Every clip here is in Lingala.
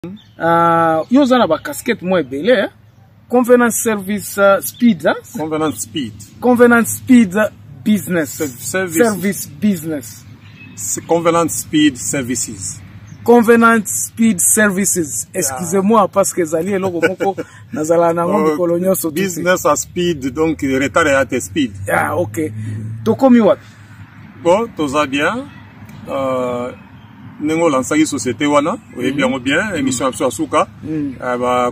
Yo zana ba casquette mo ebele, Convenance Service Speed, Convenance Speed. Convenance Speed Business. Service Business. Convenance Speed Services. Convenance Speed Services. Excusez-moi parce que zali eloko moko nazala na ngombe kolonyo so business à speed, donc retard à tes speed. Ah, ok. Tokomi wapi? Bon, tout ça bien. Nengo lansaki société wana, oui bien émission Abso Asuka.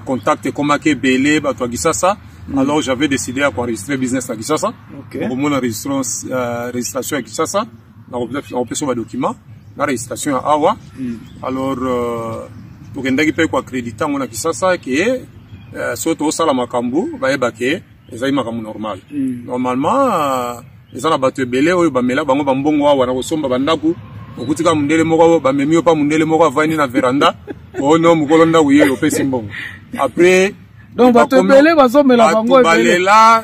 Contact komake belé ba to Gisasa. Alors j'avais décidé à enregistrer business à Gisasa. OK. Donc mon registration à Gisasa, on peut sur le document, la registration à Awa. Alors donc ndaki pe ko accréditer mon à Gisasa qui est surtout sala makambu ba ebake ezai makambu normal. Normalement les ana bato belé oyo ba mela bango bambongo wa na kosomba bandaku. Okutika mundele moko ba memi opa mundele moko avani na veranda ono mukolonda uye opesi mbongo après donc bato belé bazomela bango balela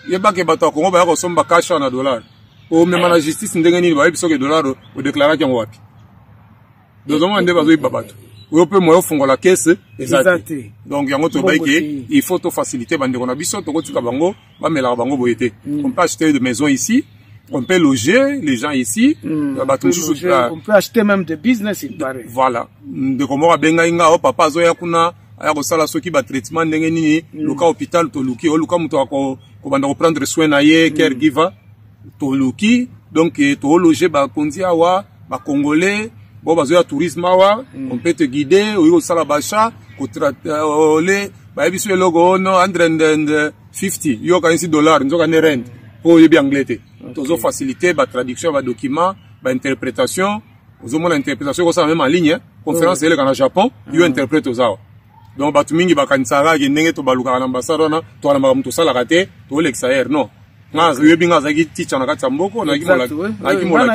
yebake bato kongo ba kosomba cash na dollar o mema na justice ndenge nini ba biso ke dollar o déclarer yango wapi dozomo ande bazo ibabato oyo pe moyo fungola caisse exact donc yango to baike il faut to faciliter bande kona biso to kotika bango ba mela bango boyete on peut acheter de maisons ici. On peut loger les gens ici. On peut acheter même des business, il paraît. Voilà. De comment benga inga o papa zoya kuna aya ko sala soki ba traitement ndenge nini luka hôpital to luki o luka muto ko banda ko prendre soin na ye caregiver to luki donc to loger ba konzi awa ba congolais bo bazoya tourisme awa on peut te guider o sala bacha ko le ba biso logo no 150 yo ka $1 nzoka ne rent pour yebi anglais. Toujours faciliter la traduction, la document, l'interprétation. Vous avez l'interprétation comme ça même en ligne. Conférence elle en Japon, you interprète aux autres. Donc batumingi bakansara gendenge to baluka na ambassade na to na makamto sala kate to l'exaer non. Nga yebi nga zaki teacher na kati mboko na kimola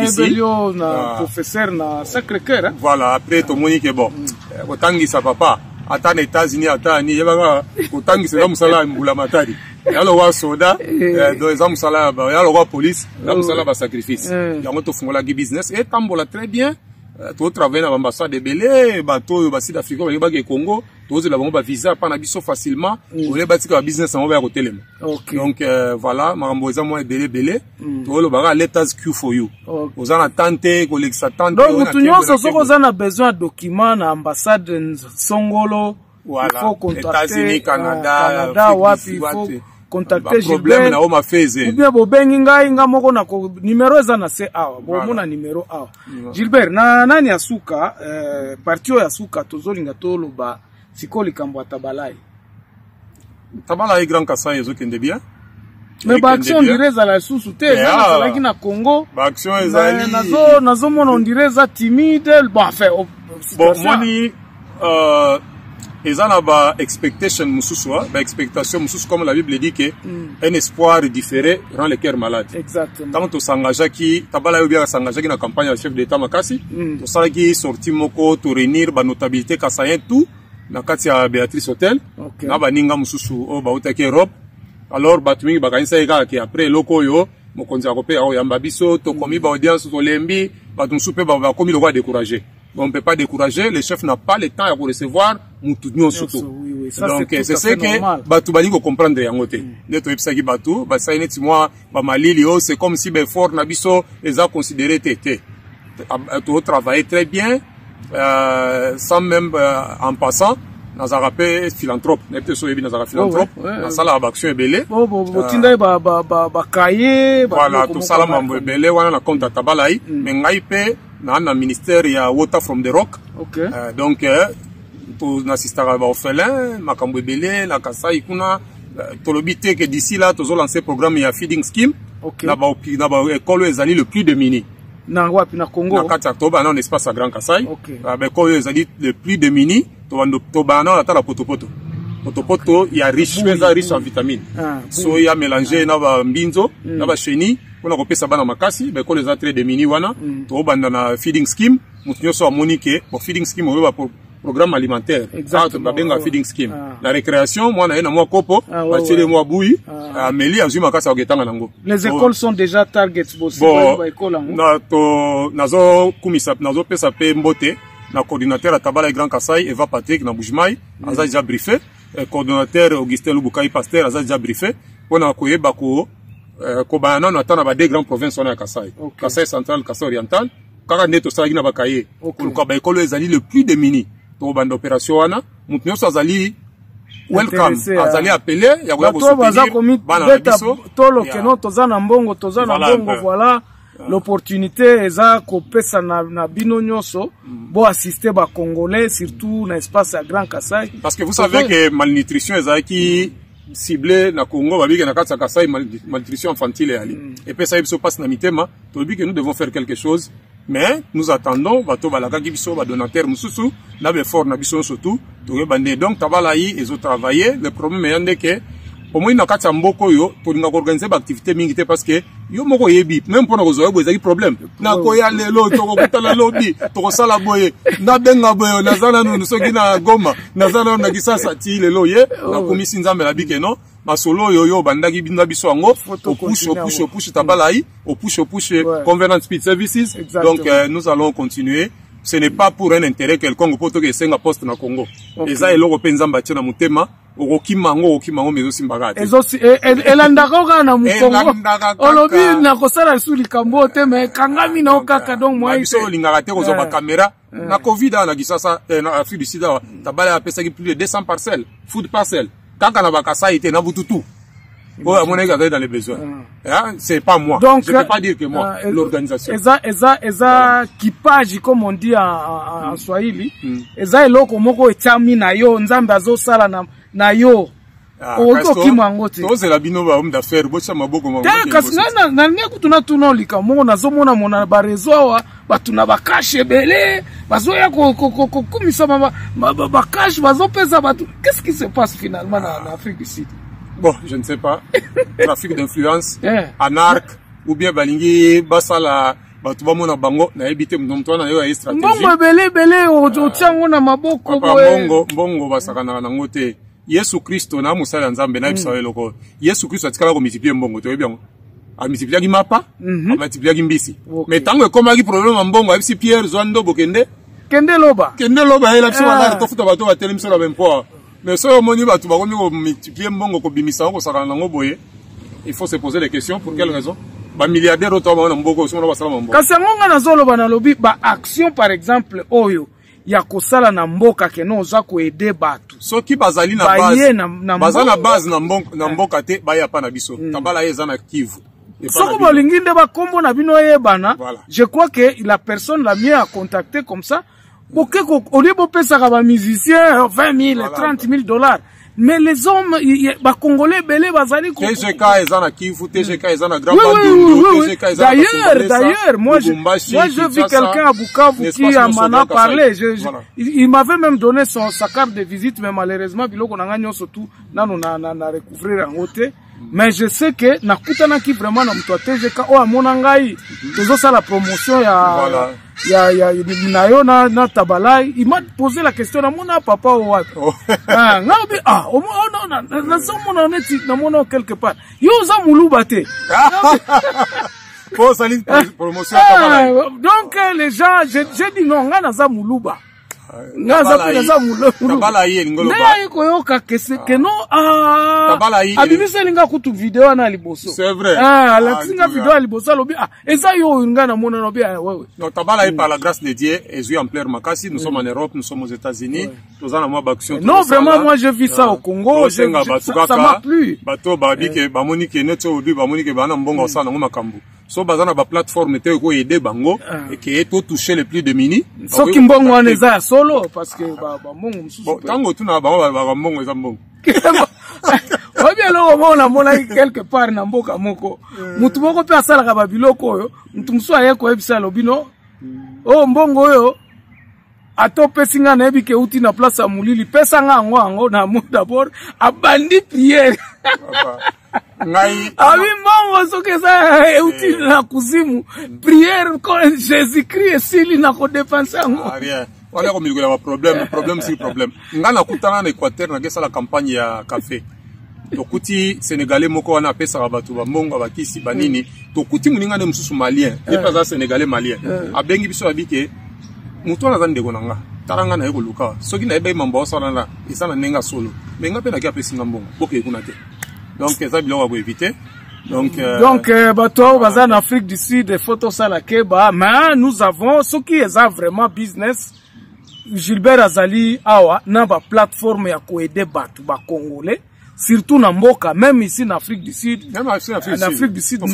kisi. Na professeur na Sacré-Cœur. Voilà, après to moni ke bon. Otangisa papa. Ata na États-Unis ata ni yeba otangisa la musala mbula matari. Yalo wa soda do exam sala ba yalo wa police la sala ba sacrifice yango to fungola gi business et tambola très bien to travailler na ambassade de Belé bato ba Sud Africa ba ke Congo to ze la bango ba visa pa na biso facilement on les batika ba business en ba ko telema donc voilà makambo eza mo Belé to lo ba let us queue for you ozana tante ko lexa tante donc mutu nyonso soko ozana besoin document na ambassade Songolo voilà. Il faut contacter États-Unis, Canada, wapi, il faut contacter Gilbert. Ou bien bobengi ngai nga moko na numéro eza na se awa. Bo mona numéro awa. Gilbert na nani asuka partio ya suka tozolinga toloba sikoli kambo tabalai. Tabalai Grand Kasai ezokende bien. Mais ba action direza la susu te na laki na Congo. Ba action ezali nazo mona on direza timide bon enfin bon moni ils ont ba expectation mususwa ba expectation musus comme la Bible dit que un espoir différé rend le cœur malade. Exactement. Quand on s'engage qui tabala yo bien s'engage qui na campagne ya chef d'état makasi to sala ki sorti moko to réunir ba notabilité kasayen tout na kati ya Béatrice Hotel na ba ninga mususu o ba utaki Europe alors ba tumingi ba kanisa eka ki après loko yo mokonzi akope o yamba biso to komi ba audience to lembi ba tunsupe ba komi le roi décourager. On ne peut pas décourager, le chef n'a pas le temps à recevoir Moutounion surtout. Donc c'est ce que Batou Balingo comprendre en côté. Neto Epsagi Batou, Basaïnet moi, Bamalilio, c'est comme si Befort Nabiso les a considérés tété. Tout travailler très bien, sans même en passant. Nazarape philanthrope, n'était pas sûr Nazarape philanthrope. Na sala action ebele. Tinda ba kaye. Voilà, tout ça là mambo ebele wana na compte tabalai, mais ngai pe na ministère ya Water from the Rock. Donc to n'assistera ba orphelin, makambo ebele la Kasai kuna tolobité que d'ici là tozo lancer programme ya feeding scheme. Na ba école ezali le plus démuni. Na wapi na Congo. Na kati Octobre na espace à Grand Kasai. Ba école ezali le plus démuni. Tobana la tala potopoto. Potopoto il y a riche en vitamines. So il y a mélangé na ba mbinzo, na ba chenille, on a repéré bana makasi, ben ko les entrées de mini wana, to banda na feeding scheme, mutunyo so monique pour feeding scheme on va programme alimentaire. Exactement. Ba feeding scheme. La récréation, moi na moi kopo, ba tele moi bouilli, meli azuma makasa ogetanga nango. Les écoles sont déjà targets bon, na to nazo kumisa nazo pesa pe mbote. na coordinateur à Tabala Grand Kassai Eva Patrick na Bujimai aza déjà briefé coordinateur Augustin Lubukai Pasteur aza déjà briefé pona koyeba ko bana na tana ba deux grandes provinces na Kassai Kassai central Kassai oriental kaka neto sala gina bakaye ko ba ekolo ezali le plus démuni to bande opération wana mutu nyonso azali welcome azali appelé ya ko soutenir bana biso tolo keno tozana mbongo voilà l'opportunité eza kopesa na bino nyonso bo assister ba congolais surtout na espace à Grand Kassai parce que vous savez que malnutrition eza qui ciblé na Congo babike na kati ya Kassai malnutrition infantile ali et puis ça biso passe na mitema to bi que nous devons faire quelque chose mais nous attendons bato balaka ki biso ba donateur mususu na be fort na biso surtout to bande donc tabala yi ezo travailler le problème est que au moins na kati ya mboko yo to linga organiser ba activité mingi te parce que yo moko yebi même pour na kozoya bo ezaki problème na ko ya lelo to ko kutala lobi to ko sala boye na benga boye na zala no soki na Goma na zala na Kisasa ti lelo ye na komisi nzambe la bike no masolo yo bandaki binda biso ngo au push tabala yi au push Covenant Speed Services donc nous allons continuer. Ce n'est pas pour un intérêt quelconque pour que senga poste na Congo eza eloko penza mbatie na mutema okimango mezo simbagati elandaka na mukongo olobi na kosala suli kambo te me kangami na okaka donc moi biso lingaka te kozo ba caméra na covid na Kisasa na Afrique du Sud tabala apesa ki plus de 200 parcelles food parcelles kaka na bakasa ite na bututu à mon égard dans les besoins c'est pas moi donc je peux pas dire que moi l'organisation eza kipage comme on dit en Swahili eza eloko moko etami na yo nzambe azosala na yo oko kimangote toze la bino ba homme d'affaires bocha maboko maboko kasi na nekutuna tunolika mongo nazomona mona ba réseau wa batuna bakashe belé bazoya ko kumisa ba cash bazopesa batu qu'est-ce qui se passe finalement en Afrique du Sud? Bon, je ne sais pas. Trafic d'influence, anarque, ou bien balingi, basala, batuba mona bango, na ebite mtomto na yo ya stratégie. Mbongo belé, otiango na maboko boye. Mbongo basakana na ngote. Yesu Kristo na musala nzambe na bisawe loko. Yesu Kristo atikala ko multiplier mbongo, to yebiango. A multiplier ki mapa, a multiplier ki mbisi. Mais tango ekoma ki problème mbongo, abisi Pierre Zoando bokende. Kende loba ela biso bana to futa bato ba telemso la même poids. Mais si on va multiplier mbongo ko bimisa ko saka nango boye, il faut se poser des questions pour quelle raison? Ba milliardaire auto na mboko so na basala mboko. Kasi ngonga na zolo bana lobi ba action par exemple oyo ya kosala na mboka keno za ko aider batu. So ki bazali na base. Bazana base na mboka te ba ya pa na biso. Tabala yeza na Kivu. Soko bolinginde ba kombo na bino yebana. Je crois que la personne la mieux à contacter comme ça. Porque au lieu de payer à musiciens 20 000, 30 000 $, mais les hommes, les Congolais, belé, bazali. TGK est en Kivu, TGK est en Grand Bandundu, TGK est en D'ailleurs, moi j'ai vu quelqu'un à Bukavu qui m'en a parlé. Il m'avait même donné sa carte de visite, mais malheureusement, biloko na nganyos surtout, na recouvrir en côté. Mais je sais que na kutana ki vraiment na mtu TGK o amona ngai tozo sa la promotion ya nayo na Tabalai. Il m'a posé la question na mona papa o wapi ngabi no na somo na neti na mona quelque part yo za muluba te pour salir promotion Tabalai. Donc les gens j'ai dit non ngana za muluba Tabala yi ngolo ba koyoka keno abimisa linga kutu video na liboso c'est vrai la singa video liboso lobi eza yo ngana mona lobi wewe non Tabala yi par la grâce de Dieu est en plein makasi nous sommes en Europe nous sommes aux États-Unis tous en moi action non vraiment moi je vis ça au Congo ça m'a plu bato babi ke bamoni ke neto odu bamoni ke bana mbongo sa na makambu so bazana ba plateforme te ko aider bango et que to toucher les plus démunis so kimbongo aneza solo parce que ba mbongo mususu tango tuna ba mbongo eza mbongo obi lo mona quelque part na mboka moko mutu moko pe asala ka babiloko oyo mutu musu aye ko ebisa lobino mbongo oyo ato pesinga na ebike uti na place ya mulili pesa ngo na mu d'abord abandi prière ngai abi mbongo soke sa uti na kuzimu prière ko Jésus-Christ sili na ko dépenser ngo rien wala ko milikola ba problème si problème ngana kutana na Équateur na gesa la campagne ya café tokuti sénégalais moko wana pesa bato ba mbongo bakisi banini tokuti muninga ne mususu malien et pas sénégalais malien abengi biso abike mutu wana za ndeko na nga taranga na ye koluka soki na yeba mambo osala na eza na ndenge solo mais nga mpe naki apesi nga mbongo boke kuna te donc eza biloko ya koevite donc bato oyo baza na Afrique du Sud photo sala keba mais nous avons soki eza vraiment business Gilbert azali awa na ba plateforme ya koede bato ba congolais surtout na mboka même ici en Afrique du Sud même en Afrique du Sud vous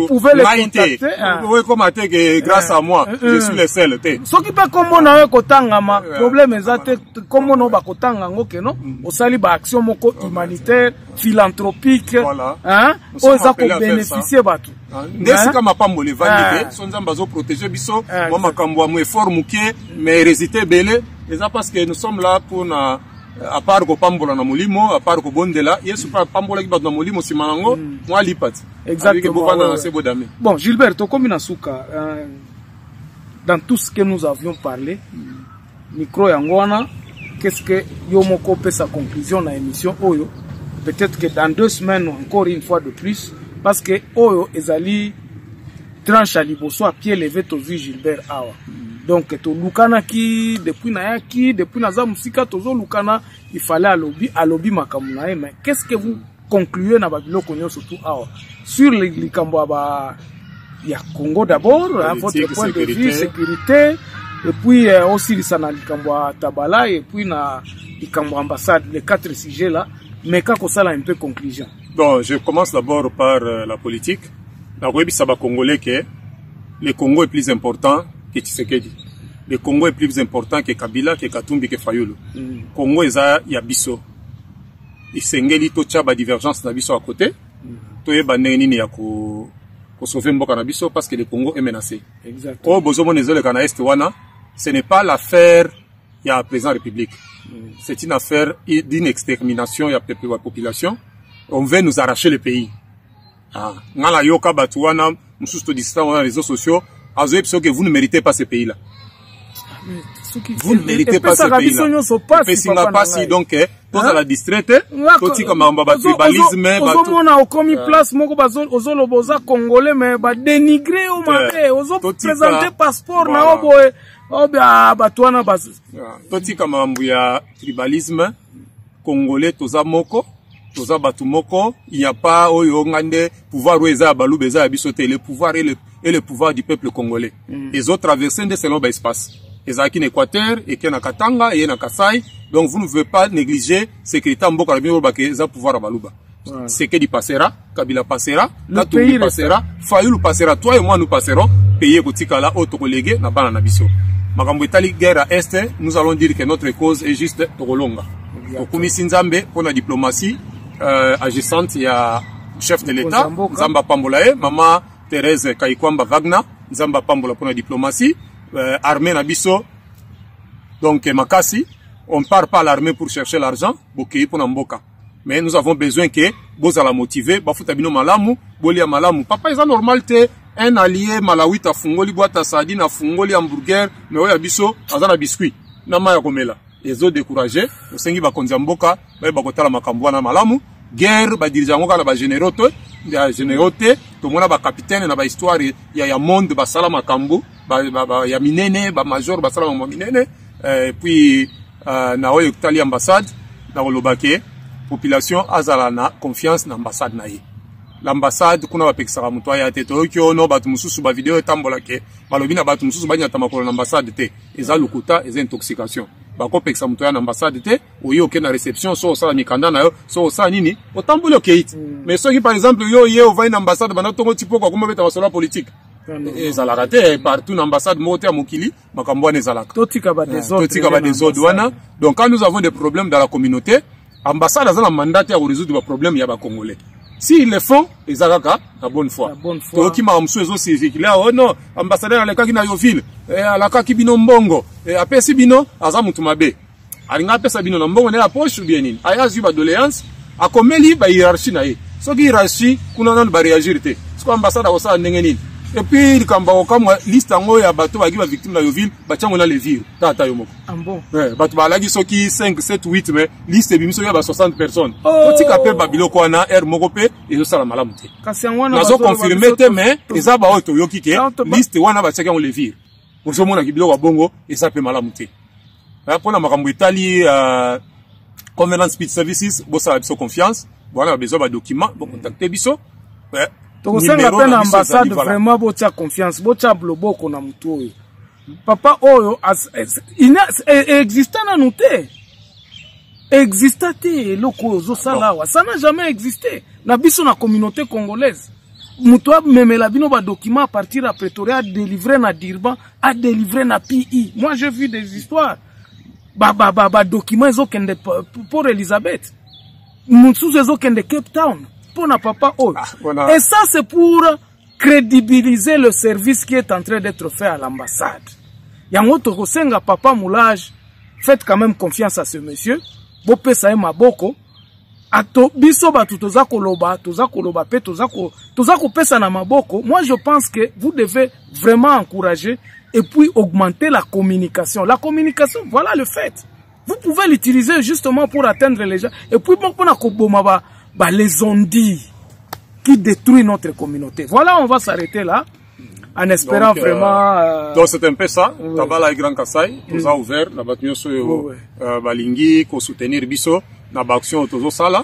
pouvez les contacter oui comme que grâce à moi je suis le seul soki pa kombo na yo kotanga ma problème ezate kombo no ba kotanga ngoke no osali ba action moko humanitaire philanthropique hein o za ko bénéficier bato ndesi kama pambole valide sonza bazo protéger biso moi makambo ya mo effort muke mais résister belé eza parce que nous sommes là pour na à part ko pambola na molimo à part ko bondela yesu pa pambola ki bato na molimo simanango moi lipati exactement bon Gilbert tokomi na suka dans tout ce que nous avions parlé micro yango wana qu'est-ce que yo moko pesa conclusion na émission oyo peut-être que dans 2 semaines encore une fois de plus parce que oyo ezali tranche à liboso à pied levé to vu Gilbert awa donc to lukana ki depuis na yaki depuis na za musika tozo lukana il fallait alobi makamuna mais qu'est-ce que vous concluez na babiloko nyo surtout awa sur les likambo ba ya Congo d'abord votre point de vue sécurité et puis aussi sana likambo tabala et puis na likambo ambassade les 4 sujets là mais kako sala un peu conclusion. Bon, je commence d'abord par la politique. La Rwebisaba Congolais que le Congo est plus important que Tshisekedi. Le Congo est plus important que Kabila, que Katumbi, que Fayulu. Congo eza ya biso. Isengeli to tchaba divergence na biso à côté. Toye bandenge nini ya ko sauver mboka na biso parce que le Congo est menacé. Exactement. Oh bozomo nezole kana est wana, ce n'est pas l'affaire ya président République. C'est une affaire d'une extermination ya peuple la population. On veut nous arracher le pays. Ngala yoka batuana mususu to distant dans les réseaux sociaux, azoe parce que vous ne méritez pas ce pays là. Vous ne méritez pas ce pays là. Donc pose à la distraite, toti kama mbaba tribalisme bato. Ozomona okomi place moko ozolo boza congolais mais ba dénigrer au mabe, ozo présenter passeport na oboe. Obia batuana bas. Toti kama mbuya tribalisme congolais toza moko. Toza batu moko, il n'y a pas ngande pouvoir oueza balou beza abisote le pouvoir et le pouvoir du peuple congolais. Les autres traversent de selon l'espace. Les acquis en Équateur et qui na Katanga et na Kasai, donc vous ne pouvez pas négliger ce qui est en boka la ba que za pouvoir baluba. C'est que dit passera, Kabila passera, Katumbi passera, Fayulu passera, toi et moi nous passerons, payer kotika la auto collègue na bana na biso. Makambo etali guerre à est, nous allons dire que notre cause est juste Togolonga. Okumisi Nzambe pour la diplomatie agissante, il y a chef de l'État, Nzamba Pambolae, Maman Thérèse Kaikwamba Wagner, Nzamba Pambola pour la diplomatie, armée Nabiso, donc Makasi, on part pas à l'armée pour chercher l'argent, Bokei pour Namboka. Mais nous avons besoin que Boza la motiver, Bafutabino Malamu, Bolia Malamu. Papa, c'est normal que un allié Malawita Fungoli, Boata Sardine, Fungoli, hamburger, mais Oya Biso, Azana biscuit, Namaya Komela. Les autres découragés, au Sengi Bakonzamboka, Bakotala Makambouana Malamu, guerre, Dirijangoka, la générauté, tout le monde a capitaine, na histoire, il y a monde, Basala Makambu, il y a Minene, Major, Basala Minene, puis, na Oyo Tali ambassade, na Olobake, population, Azalana, confiance, na ambassade naïe. L'ambassade, kuna bapekisaka mutu aya te toyoki ono bato mususu ba vidéo etambola ke balobi na bato mususu banyata makolo na ambassade te eza lukuta eza intoxication bakopekisa mutu aya na ambassade te oyi oke na réception so osala mikanda na yo so osala nini otamboli okeiti mais soki par exemple yo ye ovai na ambassade banda tongo tipoko akoma beta basola politique ezalaka te partout na ambassade moko te ya mokili makambo wana ezalaka totika ba désordre wana. Donc quand nous avons des problèmes dans la communauté, ambassade a un mandat pour résoudre les problèmes ya ba congolais. S'ils le font, ils ont la bonne foi. Qui m'a oh non, ambassadeur à l'école qui n'a ville, à la qui bino mbongo, et après si bino, azamutumabe. Aringa pesa bino mbongo ne la poche ou bien ni. Aya zuba doléance, akomeli ba hiérarchie nae. So ki hiérarchie kuna nan ba réagir te. Parce que ambassade a osa ndenge nini. Et puis likambo comme liste ngo ya bato bagi ba victime na Yoville batiango na levire tata yo moko. Ah bon. Ouais, bato balagi soki 5 7 8 mais liste bimiso ya ba 60 personnes. Otika pe babiloko wana air moko pe ezo sala malamu te. Kasi wana nazo confirmer te mais eza ba oto yoki ke liste wana batiaka ngo levire. Ozo mona kibiloko bongo eza pe malamu te. Pona makambo etali Convenant Speed Services bosa biso confiance. Voilà besoin ba document bon contacter biso. Ouais. Donc c'est la peine ambassade vraiment botia confiance botia bloboko na mutu oyo. Papa oyo existant na nous te. Existaté loko zo salawa. Ça n'a jamais existé. Na biso na communauté congolaise. Mutu memela bino ba document à partir à Pretoria délivrer na Durban, à délivrer na PI. Moi j'ai vu des histoires. Ba documents zo kende pour Elisabeth. Mutu zo kende Cape Town. Pour na papa oyo. Et ça c'est pour crédibiliser le service qui est en train d'être fait à l'ambassade. Yango to senga papa Moulage, faites quand même confiance à ce monsieur. Bo pesa e maboko. Ato biso batu toza koloba pe toza ko pesa na maboko. Moi je pense que vous devez vraiment encourager et puis augmenter la communication. La communication, voilà le fait. Vous pouvez l'utiliser justement pour atteindre les gens. Et puis bon pour na koboma les ondits qui détruisent notre communauté. Voilà, on va s'arrêter là. En espérant donc, vraiment. Donc c'est un peu ça. Tabala et Grand Kassai, nous a ouvert la bataille sur Balingi, pour soutenir Bisso, la action Tozo Sala.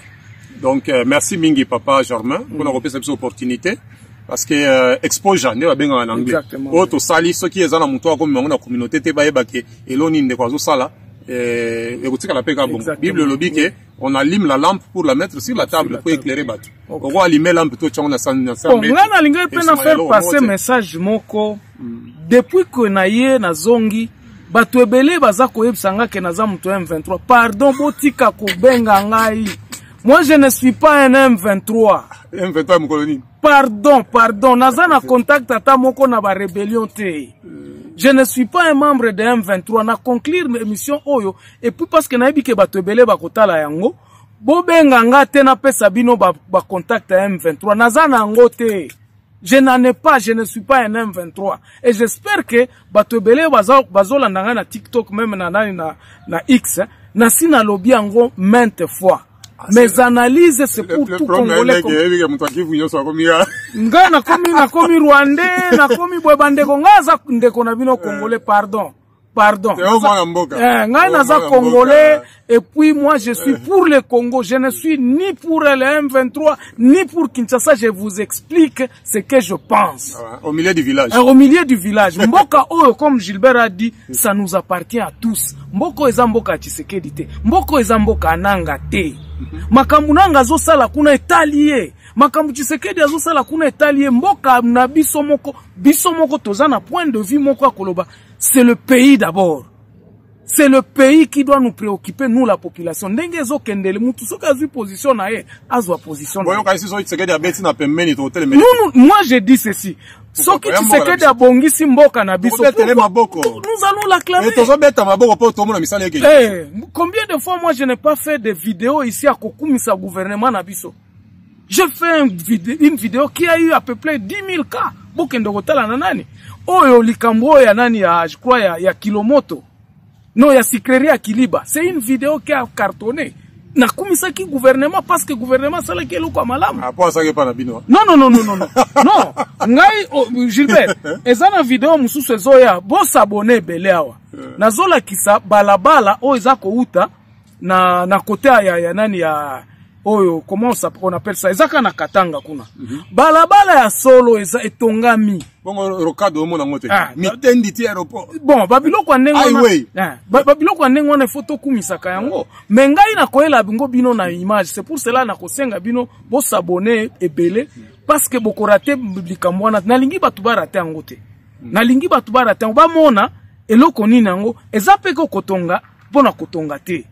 Donc merci Mingi Papa Germain pour nous repérer cette opportunité. Parce que exposure, nous avons en anglais. Auto sali, ceux qui sont dans la communauté, te baye bake, et l'on de quoi Sala. Et Bible le dit que on allume la lampe pour la mettre sur la table pour éclairer Batu. On va allumer la lampe tout on a ça. Bon, là na linga pe na faire passer message moko depuis que na ye na zongi Batu ebele baza ko yebsanga ke na za muto M23. Pardon botika ko benga ngai. Moi je ne suis pas un M23. M23 mon colonie. Pardon, naza na contact ata moko na ba rébellion te. Je ne suis pas un membre de M23. Na conclure l'émission Oyo. Et puis parce que na que bato ebele bakotala yango. Bo benga nga te na pesa bino ba contact à M23. Naza na ngo te. Je n'en ai pas. Je ne suis pas un M23. Et j'espère que bato ebele bazola nanga na TikTok même na X. Na sina lobby yango maintes fois. Mes analyses c'est pour tout Congolais. Nga na komi Rwandais, na komi Bwebandeko ngaza ndeko na bino Congolais, pardon. Nga naza Congolais et puis moi je suis pour le Congo, je ne suis ni pour le M23 ni pour Kinshasa, je vous explique ce que je pense. Au milieu du village. Au milieu du village. Mboka oyo comme Gilbert a dit, ça nous appartient à tous. Mboko eza mboka Tshisekedi te. Mboko eza mboka Ananga te. Makambu nanga zo sala kuna etalié. Makambu Tshisekedi azo sala kuna etalié. Mboka na biso moko toza na point de vue moko akoloba. C'est le pays d'abord. C'est le pays qui doit nous préoccuper, nous la population. Ndenge zo kendele mutu soka azu position na ye, azwa position. Moi je dis ceci. Soki Tshisekedi abongisi mboka na biso. Nous allons l'acclamer. Combien de fois moi je n'ai pas fait de vidéos ici à Kokumisa gouvernement na biso. J'ai fait une vidéo qui a eu à peu près 10 000 cas. Bokende kotala na nani. Oyo likambo ya nani ya je crois ya Kilomoto. Non, ya Sikreria ya Kiliba. C'est une vidéo qui a cartonné. Na kumisa ki gouvernement parce que gouvernement sala ki eloko malamu. Apo ça ke pa na bino. Non. Non, ngai Gilbert, ezana vidéo mususu ezoya bo s'abonner belé awa. Nazola kisa balabala o ezako uta na côté ya nani ya oyo comment on appelle ça ezaka na Katanga kuna. Balabala ya solo eza etongami. Bongo rocado mona ngote. Mitendi ti aéroport. Bon, babiloko ndengona. Babiloko ndengona photo kumisaka yango. Mengai na koela bingo bino na image. C'est pour cela na kosenga bino bo s'abonner ebele parce que boko rater likambo na nalingi batu ba rater yango te. Nalingi batu ba rater ba mona eloko nini yango ezape ko kotonga pona kotonga te.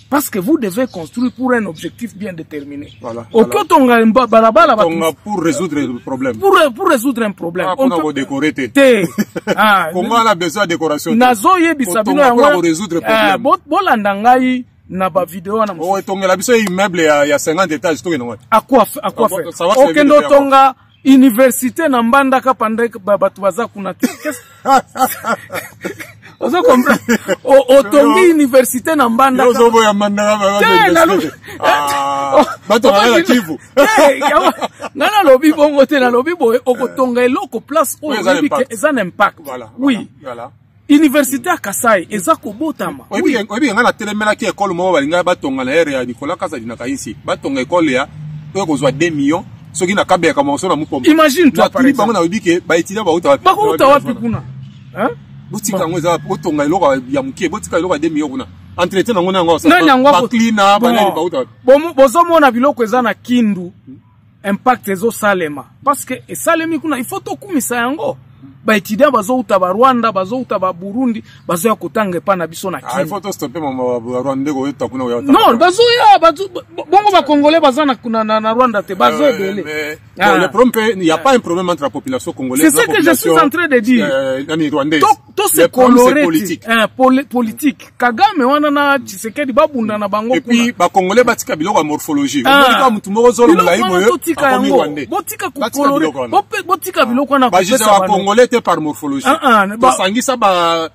Parce que vous devez construire pour un objectif bien déterminé. Voilà. Pour résoudre le problème. Pour résoudre un problème. On peut décorer. Comment on a besoin de décoration? Pour résoudre le problème. Bolandangai na ba vidéo na. Oh, tonga la biso immeuble ya 50 étages to à quoi faire? Okendo tonga université na mbandaka pande batu baza kuna te. Ozo comprendre. Otongi université na mbandaka. Ozo boya mbandaka. Bato na Kivu. Ngana lobi bongo te na lobi boye okotonga eloko place o lobi ke eza na impact. Oui. Voilà. Université à Kasai, ezako botama. Oui, ngana telemela ki école mo balinga batonga na ere ya Nicolas Kazadi na kaisi. Batonga école ya to kozwa 2 millions. Soki na kabeka kama osona mupomba. Imagine toi par exemple. Bango na biki ba étudiant ba uta wapi. Ba uta wapi kuna? Hein? Botika ngweza botonga eloko ya mukie, botika eloko 2 millions kuna. Entretien na ngona ngosa. Ba cleaner ba nani ba uta wapi. Bozo mona biloko eza na Kindu. Impact ezo salema parce que esalemi kuna il faut to kumisa yango. Ba étudiant bazo uta ba Rwanda, bazo uta ba Burundi, bazo ya kotanga pa na biso na Kindu. Il faut to stopper mama Rwanda ko eta kuna ya. Non, bazo ya bongo ba Congolais baza na Rwanda te bazo ebele. Le problème il y a pas un problème entre la population congolaise. C'est ce que je suis en train de dire. Rwandaise. To se coloré politique. Kagame wana na Tshisekedi babunda na bango kuna. Et puis ba Congolais batika biloko morphologie. Ka mutu moko zolo mulai boye. Botika ko coloré. Botika biloko na ko pesa Congolais te par morphologie. Sangisa ba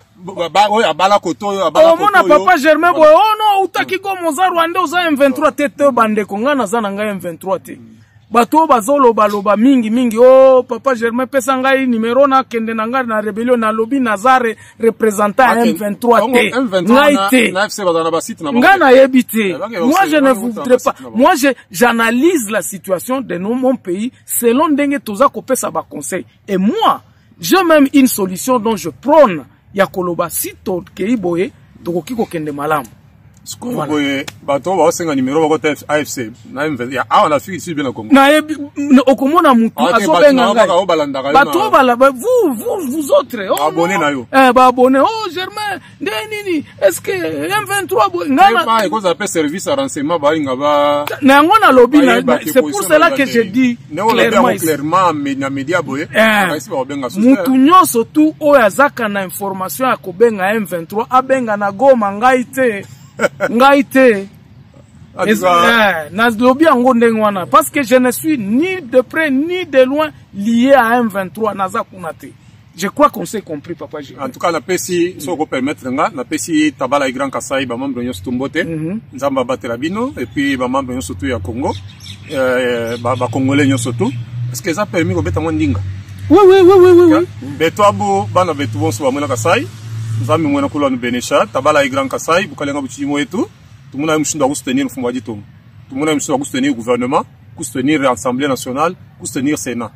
oya bala koto abala koto. Mona papa Germain boy no utaki ko moza Rwanda uza M23 tete bande konga na za nga M23 te. Bato bazolo baloba mingi oh papa Germain pesa ngai numéro na kende na nga na rébellion na lobby Nazare représentant M23 te. Ngaite. Ngana yebite. Moi je ne voudrais pas. Moi j'analyse la situation de mon pays selon ndenge toza ko pesa ba conseil. Et moi j'ai même une solution dont je prône ya koloba sito keiboye tokoki ko kende malamu. Boye bato ba osenga numéro ba ko AFC na M20 ya na fiki si bien Congo. Na okomona mutu azobenga ngai. Bato bala vous autres abonné na yo. Ba abonné oh Germain nini est-ce que M23 ngana pas cause appel service à renseignement ba inga ba na ngona lobby c'est pour cela que je dis clairement na média boye kasi ba obenga so. Mutu nyonso tu oyo azaka na information ya kobenga M23 abenga na Goma ngaite. Ngaite na lobby yango ndenge wana parce que je ne suis ni de près ni de loin lié à M23 naza kuna te. Je crois qu'on s'est compris papa. En tout cas la pesi so ko permettre nga na pesi tabala Grand Kasai ba membre nyonso tumbote nzamba batela bino et puis ba membre nyonso tu ya Congo ba congolais nyonso tu parce que ça permis ko beta mwandinga. Oui. Beto abu bana betu bonso ba mwela Kasai. Nzambi mwena kula no Benesha tabala Grand Kasai bukalenga buchimo etu tumuna mshindo wa soutenir mfumo wa ditombo tumuna mshindo wa soutenir gouvernement soutenir l'Assemblée nationale soutenir Sénat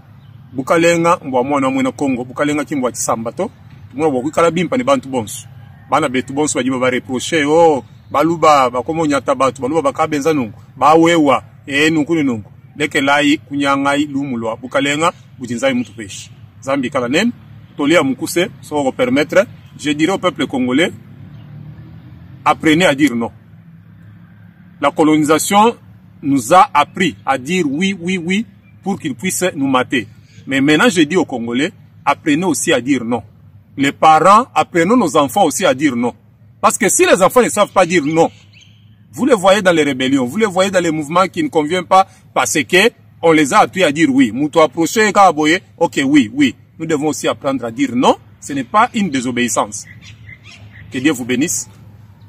bukalenga mbwa mwana mwena Congo bukalenga kimbo tsamba to tumuna boku kala bimpa ni bantu bonso bana betu bonso bajiba ba reprocher oh baluba bakomonya tabatu baluba bakabenza nungu bawewa nunkuni nungu leke lai kunyangai lumulwa bukalenga bujinzai mutu peshi zambi kala nen tolia mukuse so permettre. Je dirais au peuple congolais, apprenez à dire non. La colonisation nous a appris à dire oui, pour qu'ils puissent nous mater. Mais maintenant, je dis aux Congolais, apprenez aussi à dire non. Les parents, apprenons nos enfants aussi à dire non. Parce que si les enfants ne savent pas dire non, vous les voyez dans les rébellions, vous les voyez dans les mouvements qui ne conviennent pas parce que on les a appris à dire oui. Moutou approché, kaboye, ok, oui. Nous devons aussi apprendre à dire non. Ce n'est pas une désobéissance. Que Dieu vous bénisse.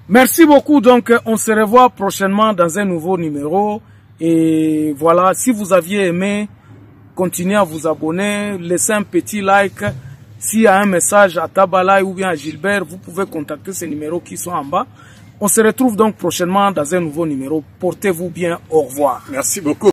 Merci beaucoup. Donc, on se revoit prochainement dans un nouveau numéro. Et voilà, si vous aviez aimé, continuez à vous abonner, laissez un petit like. S'il y a un message à Tabala ou bien à Gilbert, vous pouvez contacter ces numéros qui sont en bas. On se retrouve donc prochainement dans un nouveau numéro. Portez-vous bien. Au revoir. Merci beaucoup.